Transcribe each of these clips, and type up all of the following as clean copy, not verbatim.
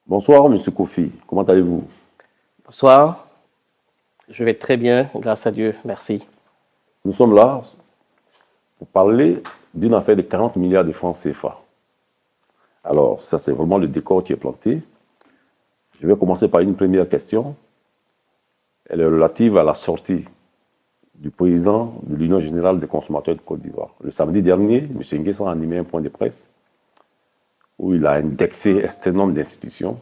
Bonsoir, Monsieur Kofi. Comment allez-vous? Bonsoir, je vais très bien, grâce à Dieu, merci. Nous sommes là pour parler d'une affaire de 40 milliards de francs CFA. Alors, ça, c'est vraiment le décor qui est planté. Je vais commencer par une première question. Elle est relative à la sortie du président de l'Union générale des consommateurs de Côte d'Ivoire. Le samedi dernier, M. Nguessan a animé un point de presse où il a indexé un certain nombre d'institutions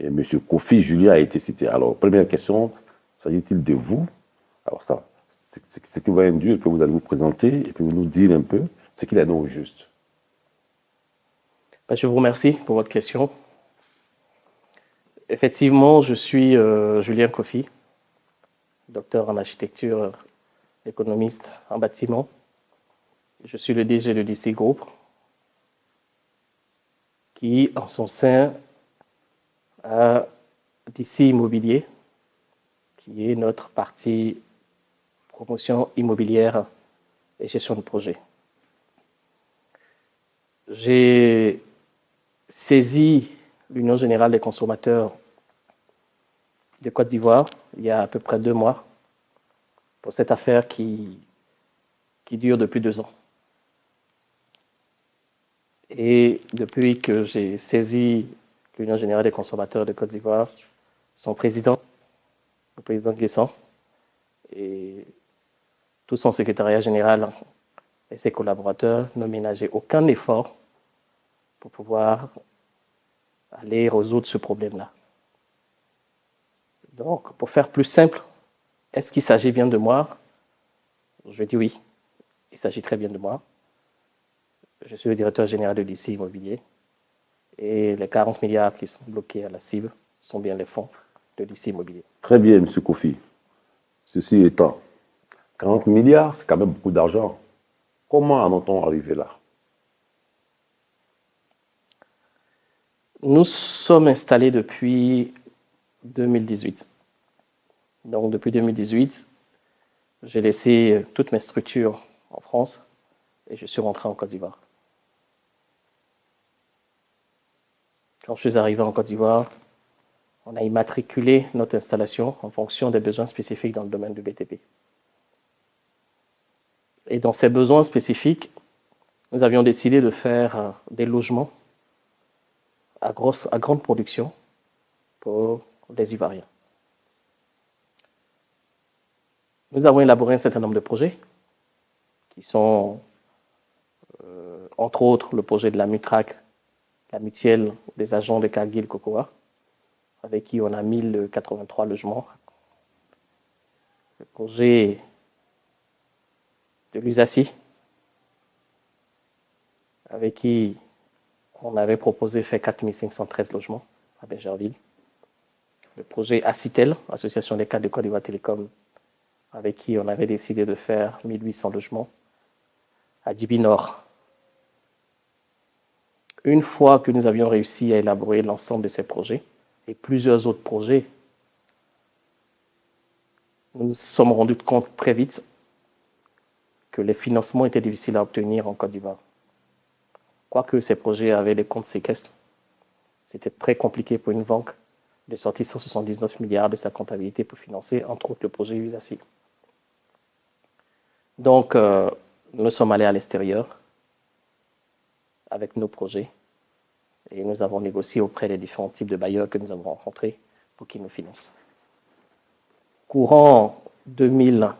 et M. Kofi Julien a été cité. Alors, première question, s'agit-il de vous? Alors ça, c'est ce qui va induire que vous allez vous présenter et puis vous nous dire un peu ce qu'il est donc juste. Je vous remercie pour votre question. Effectivement, je suis Julien Kofi, docteur en architecture, économiste en bâtiment. Je suis le DG de DC Group, qui, en son sein, a DC Immobilier, qui est notre partie promotion immobilière et gestion de projet. J'ai saisi l'Union générale des consommateurs de Côte d'Ivoire il y a à peu près 2 mois pour cette affaire qui dure depuis 2 ans. Et depuis que j'ai saisi l'Union générale des consommateurs de Côte d'Ivoire, son président, le président Nguessan, et tout son secrétariat général et ses collaborateurs n'ont ménagé aucun effort pour pouvoir aller résoudre ce problème-là. Donc, pour faire plus simple, est-ce qu'il s'agit bien de moi? Je dis oui, il s'agit très bien de moi. Je suis le directeur général de l'ICI Immobilier et les 40 milliards qui sont bloqués à la cible sont bien les fonds de l'ICI Immobilier. Très bien, M. Kofi. Ceci étant, 40 milliards, c'est quand même beaucoup d'argent. Comment en est-on arrivé là? Nous sommes installés depuis 2018. Donc, depuis 2018, j'ai laissé toutes mes structures en France et je suis rentré en Côte d'Ivoire. Quand je suis arrivé en Côte d'Ivoire, on a immatriculé notre installation en fonction des besoins spécifiques dans le domaine du BTP. Et dans ces besoins spécifiques, nous avions décidé de faire des logements à grande production pour les Ivoiriens. Nous avons élaboré un certain nombre de projets qui sont, entre autres, le projet de la MUTRAC, la mutuelle des agents de Cargill Cocoa, avec qui on a 1083 logements. Le projet de l'USACI, avec qui on avait proposé de faire 4513 logements à Bergerville. Le projet ACITEL, Association des cadres de Côte d'Ivoire Télécom, avec qui on avait décidé de faire 1800 logements à Djibi Nord. Une fois que nous avions réussi à élaborer l'ensemble de ces projets et plusieurs autres projets, nous nous sommes rendus compte très vite que les financements étaient difficiles à obtenir en Côte d'Ivoire. Quoique ces projets avaient des comptes séquestres, c'était très compliqué pour une banque de sortir 179 milliards de sa comptabilité pour financer, entre autres, le projet USACI. Donc, nous sommes allés à l'extérieur avec nos projets et nous avons négocié auprès des différents types de bailleurs que nous avons rencontrés pour qu'ils nous financent. Courant 2020,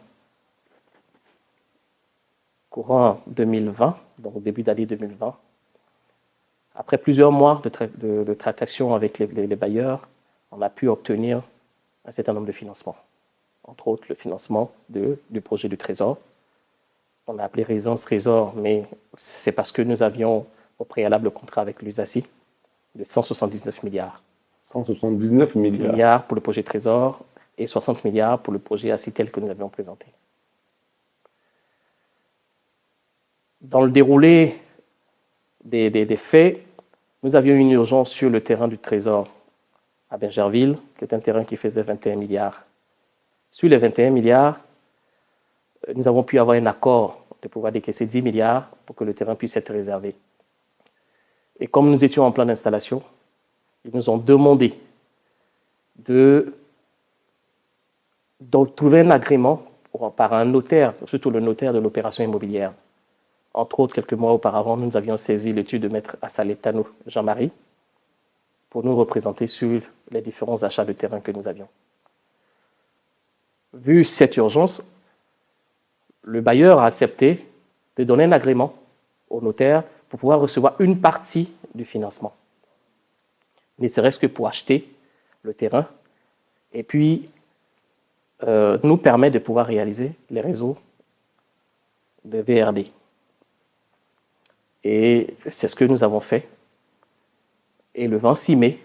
donc début d'année 2020, après plusieurs mois de tractation avec les bailleurs, on a pu obtenir un certain nombre de financements. Entre autres, le financement du projet du Trésor. On a appelé Résidence Trésor, mais c'est parce que nous avions au préalable le contrat avec l'USACI de 179 milliards. 179 milliards. Milliards pour le projet Trésor et 60 milliards pour le projet ACITEL que nous avions présenté. Dans le déroulé des faits, nous avions une urgence sur le terrain du Trésor à Bergerville, qui est un terrain qui faisait 21 milliards. Sur les 21 milliards, nous avons pu avoir un accord de pouvoir décaisser 10 milliards pour que le terrain puisse être réservé. Et comme nous étions en plan d'installation, Ils nous ont demandé de trouver un agrément par un notaire, surtout le notaire de l'opération immobilière. Entre autres, quelques mois auparavant, nous avions saisi l'étude de Maître Assaletano Jean-Marie pour nous représenter sur les différents achats de terrain que nous avions. Vu cette urgence, le bailleur a accepté de donner un agrément au notaire pour pouvoir recevoir une partie du financement, ne serait-ce que pour acheter le terrain et puis nous permet de pouvoir réaliser les réseaux de VRD. Et c'est ce que nous avons fait. Et le 26 mai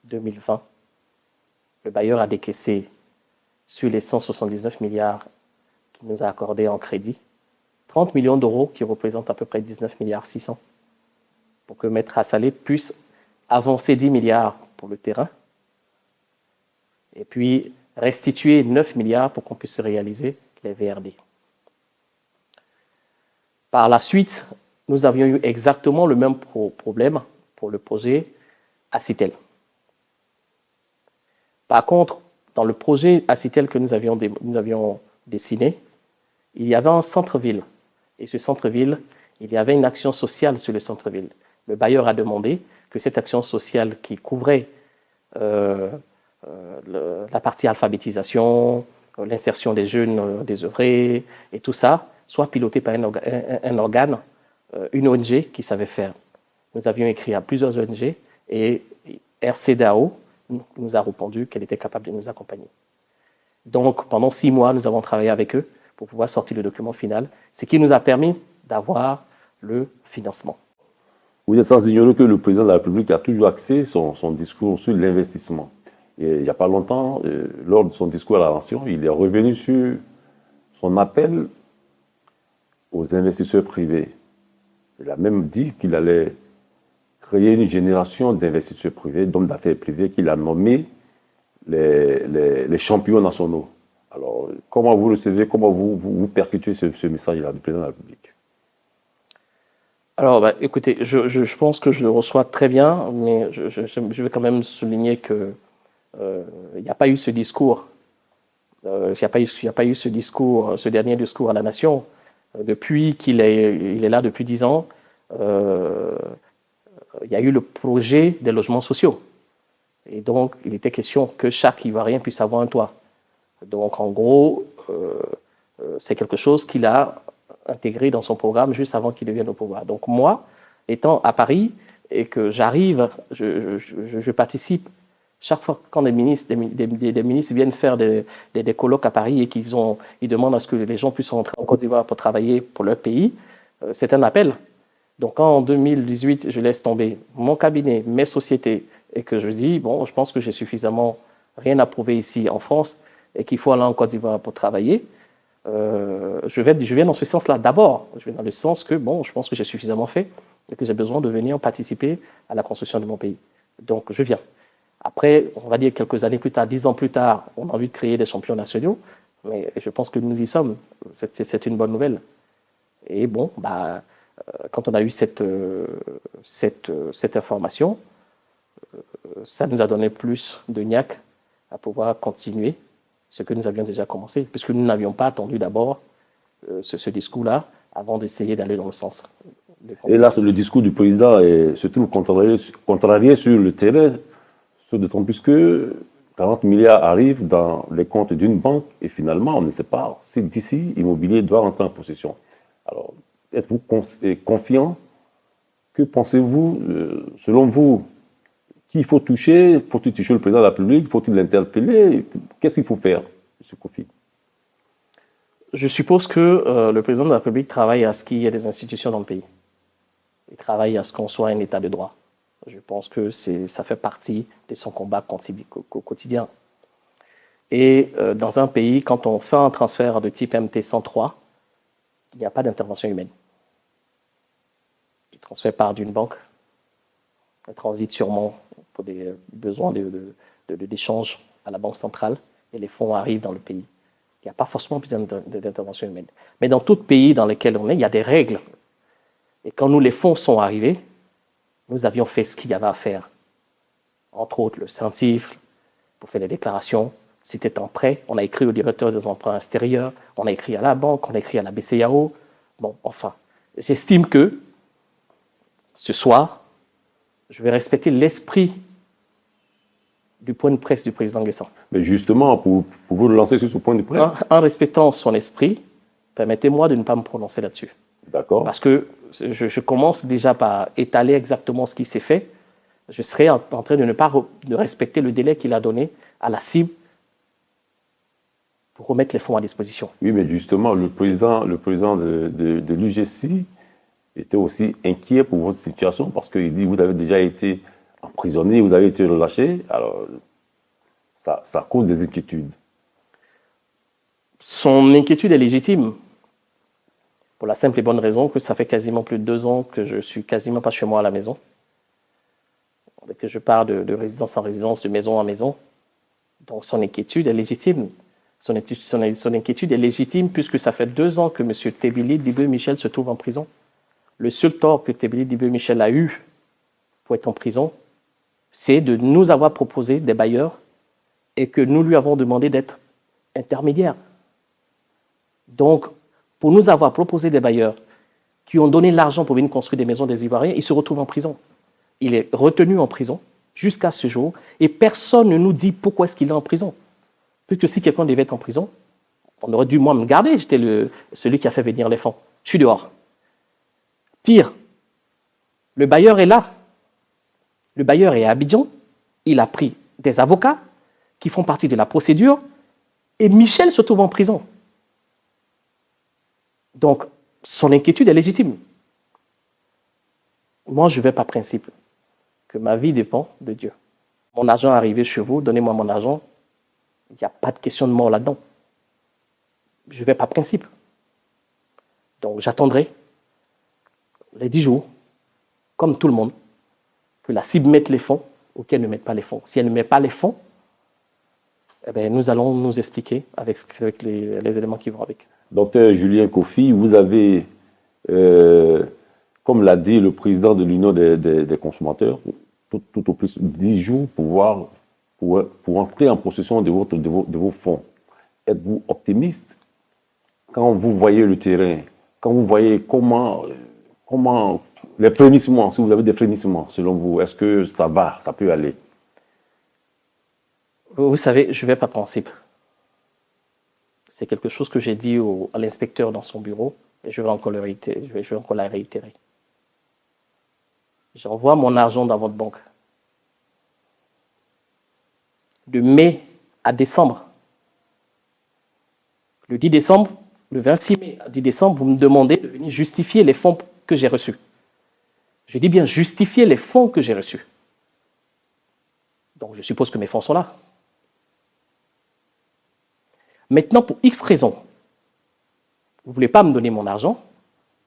2020, le bailleur a décaissé sur les 179 milliards qu'il nous a accordés en crédit, 30 millions d'euros qui représentent à peu près 19 milliards 600 pour que Maître Assalé puisse avancer 10 milliards pour le terrain et puis restituer 9 milliards pour qu'on puisse réaliser les VRD. Par la suite, nous avions eu exactement le même problème pour le projet Acitel. Par contre, dans le projet Acitel que nous avions dessiné, il y avait un centre-ville. Et ce centre-ville, il y avait une action sociale sur le centre-ville. Le bailleur a demandé que cette action sociale qui couvrait la partie alphabétisation, l'insertion des jeunes désœuvrés et tout ça, soit pilotée par un organe, une ONG qui savait faire. Nous avions écrit à plusieurs ONG et RCDAO nous a répondu qu'elle était capable de nous accompagner. Donc, pendant 6 mois, nous avons travaillé avec eux pour pouvoir sortir le document final, ce qui nous a permis d'avoir le financement. Vous êtes sans ignorer que le président de la République a toujours axé son discours sur l'investissement. Il n'y a pas longtemps, lors de son discours à la Nation, il est revenu sur son appel aux investisseurs privés. Il a même dit qu'il allait créer une génération d'investisseurs privés, d'hommes d'affaires privés, qu'il a nommé les champions nationaux. Alors, comment vous recevez, comment vous percutez ce message-là du président de la République? Alors, écoutez, je pense que je le reçois très bien, mais je vais quand même souligner que il n'y a pas eu ce discours. Il n'y a pas eu ce discours, ce dernier discours à la nation. Depuis il est là depuis 10 ans, il y a eu le projet des logements sociaux. Et donc, il était question que chaque Ivoirien puisse avoir un toit. Donc, en gros, c'est quelque chose qu'il a intégré dans son programme juste avant qu'il devienne au pouvoir. Donc, moi, étant à Paris et que j'arrive, je participe chaque fois quand des ministres viennent faire des colloques à Paris et ils demandent à ce que les gens puissent rentrer en Côte d'Ivoire pour travailler pour leur pays, c'est un appel. Donc, quand en 2018, je laisse tomber mon cabinet, mes sociétés, et que je dis, bon, je pense que j'ai suffisamment rien à prouver ici en France et qu'il faut aller en Côte d'Ivoire pour travailler, je viens dans ce sens-là d'abord. Je viens dans le sens que, bon, je pense que j'ai suffisamment fait et que j'ai besoin de venir participer à la construction de mon pays. Donc, je viens. Après, on va dire quelques années plus tard, 10 ans plus tard, on a envie de créer des champions nationaux, mais je pense que nous y sommes. C'est une bonne nouvelle. Et bon, quand on a eu cette information, ça nous a donné plus de niaque à pouvoir continuer ce que nous avions déjà commencé, puisque nous n'avions pas attendu d'abord ce discours-là avant d'essayer d'aller dans le sens. Et là, le discours du président est surtout contrarié sur le terrain, d'autant plus que 40 milliards arrivent dans les comptes d'une banque et finalement, on ne sait pas si d'ici, Immobilier doit rentrer en possession. Alors, êtes-vous confiant? Que pensez-vous, selon vous, qui faut toucher? Faut-il toucher le président de la République? Faut-il l'interpeller? Qu'est-ce qu'il faut faire, M. Kofi? Je suppose que le président de la République travaille à ce qu'il y ait des institutions dans le pays. Il travaille à ce qu'on soit un État de droit. Je pense que ça fait partie de son combat quotidien. Et dans un pays, quand on fait un transfert de type MT-103, il n'y a pas d'intervention humaine. Le transfert part d'une banque, il transite sûrement pour des besoins d'échange à la banque centrale, et les fonds arrivent dans le pays. Il n'y a pas forcément besoin d'intervention humaine. Mais dans tout pays dans lequel on est, il y a des règles. Et quand les fonds sont arrivés, nous avions fait ce qu'il y avait à faire. entre autres le CENTIF, pour faire les déclarations. C'était en prêt. On a écrit au directeur des emprunts extérieurs, on a écrit à la banque, on a écrit à la BCEAO. Bon, enfin, j'estime que ce soir, je vais respecter l'esprit du point de presse du président Nguessan. Mais justement, pour vous lancer sur ce point de presse. En respectant son esprit, permettez-moi de ne pas me prononcer là-dessus. D'accord. Parce que je commence déjà par étaler exactement ce qui s'est fait. Je serais en train de ne pas respecter le délai qu'il a donné à la cible pour remettre les fonds à disposition. Oui, mais justement, le président de l'UGC était aussi inquiet pour votre situation parce qu'il dit que vous avez déjà été emprisonné, vous avez été relâché. Alors, ça cause des inquiétudes. Son inquiétude est légitime pour la simple et bonne raison que ça fait quasiment plus de 2 ans que je suis quasiment pas chez moi à la maison. Que je pars de résidence en résidence, de maison en maison. Donc son inquiétude est légitime. Son inquiétude est légitime puisque ça fait 2 ans que M. Tebili Dibé-Michel se trouve en prison. Le seul tort que Tebili Dibé-Michel a eu pour être en prison, c'est de nous avoir proposé des bailleurs et que nous lui avons demandé d'être intermédiaires. Donc, pour nous avoir proposé des bailleurs qui ont donné l'argent pour venir construire des maisons des Ivoiriens, il se retrouve en prison. Il est retenu en prison jusqu'à ce jour et personne ne nous dit pourquoi est-ce qu'il est en prison. Puisque si quelqu'un devait être en prison, on aurait dû moi me garder, j'étais celui qui a fait venir les fonds. Je suis dehors. Pire, le bailleur est là. Le bailleur est à Abidjan, il a pris des avocats qui font partie de la procédure et Michel se trouve en prison. Donc, son inquiétude est légitime. Moi, je ne vais pas principe que ma vie dépend de Dieu. Mon argent est arrivé chez vous, donnez-moi mon argent. Il n'y a pas de question de mort là-dedans. Je ne vais pas principe. Donc, j'attendrai les 10 jours, comme tout le monde, que la cible mette les fonds ou qu'elle ne mette pas les fonds. Si elle ne met pas les fonds, eh bien, nous allons nous expliquer avec les éléments qui vont avec. Docteur Julien Kofi, vous avez, comme l'a dit le président de l'Union des consommateurs, tout au plus 10 jours pour entrer en possession de vos fonds. Êtes-vous optimiste quand vous voyez le terrain, quand vous voyez comment les frémissements, si vous avez des frémissements, selon vous, est-ce que ça va, ça peut aller? Vous savez, je ne vais pas principe. C'est quelque chose que j'ai dit à l'inspecteur dans son bureau et je vais encore la réitérer. J'envoie mon argent dans votre banque. De mai à décembre. Le 10 décembre, le 26 mai à 10 décembre, vous me demandez de venir justifier les fonds que j'ai reçus. Je dis bien justifier les fonds que j'ai reçus. Donc je suppose que mes fonds sont là. Maintenant, pour X raisons, vous ne voulez pas me donner mon argent,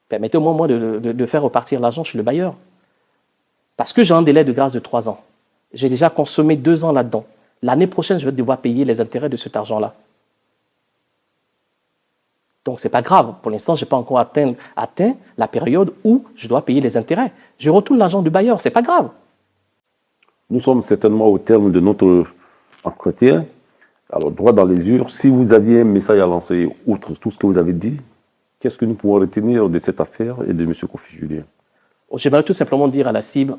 permettez-moi moi de faire repartir l'argent chez le bailleur. Parce que j'ai un délai de grâce de 3 ans. J'ai déjà consommé 2 ans là-dedans. L'année prochaine, je vais devoir payer les intérêts de cet argent-là. Donc, ce n'est pas grave. Pour l'instant, je n'ai pas encore atteint la période où je dois payer les intérêts. Je retourne l'argent du bailleur, ce n'est pas grave. Nous sommes certainement au terme de notre entretien. Alors, droit dans les yeux, si vous aviez un message à lancer, outre tout ce que vous avez dit, qu'est-ce que nous pouvons retenir de cette affaire et de M. Kofi Julien? J'aimerais tout simplement dire à la cible,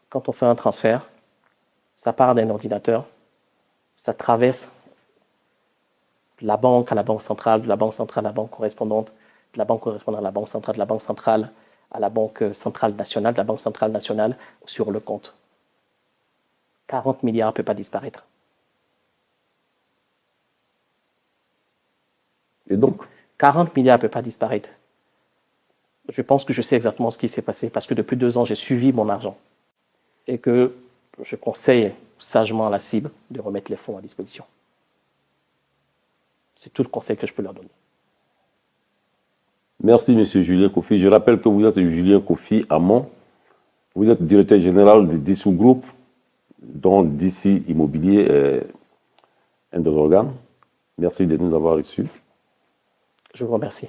quand on fait un transfert, ça part d'un ordinateur, ça traverse la banque à la banque centrale, de la banque centrale à la banque correspondante, de la banque correspondante à la banque centrale, de la banque centrale à la banque centrale nationale, de la banque centrale nationale sur le compte. 40 milliards ne peut pas disparaître. Et donc 40 milliards ne peut pas disparaître. Je pense que je sais exactement ce qui s'est passé parce que depuis 2 ans, j'ai suivi mon argent. Et que je conseille sagement à la cible de remettre les fonds à disposition. C'est tout le conseil que je peux leur donner. Merci, M. Julien Kofi. Je rappelle que vous êtes Julien Kofi Amon. Vous êtes directeur général de Dissou Group, dont DC Immobilier est un des organes. Merci de nous avoir reçus. Je vous remercie.